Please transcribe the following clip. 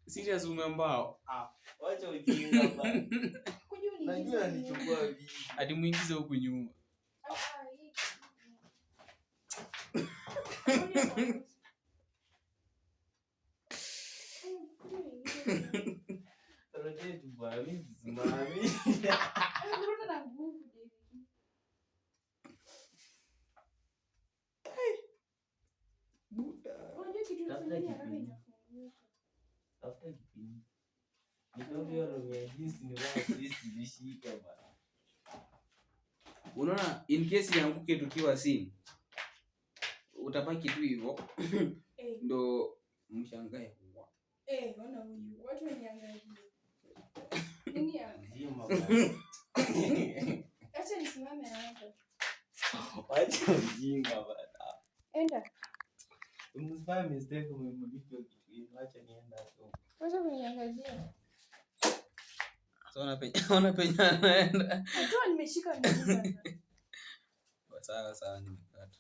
Serious umembao. Wacha ujinga bana. Najua nichukua vipi. Ati muingize huku nyuma. Rotate bwana, mimi simami. Mbona na nguvu David? Buda. Unajua kitu tunafanya haraka inafunguka. Tafuta kipindi. Ndio roho jinsi ni wao sisi zishika bwana. Unaona in case ianguke tukiwa simu. Utapaki tu hivyo. Ndo mshangae huwa. Ona huyu. Watu waniangalia. Nini ya? Zima bwana. Acha nisimame hapa. Wacha ujinga bwana. Enda. Msifanye mistake umemlipa kitu. Acha nienda tu. Wacha kuniangalia. So ona penya anaenda. Najua nimeshika miguu. Sawa nimekata.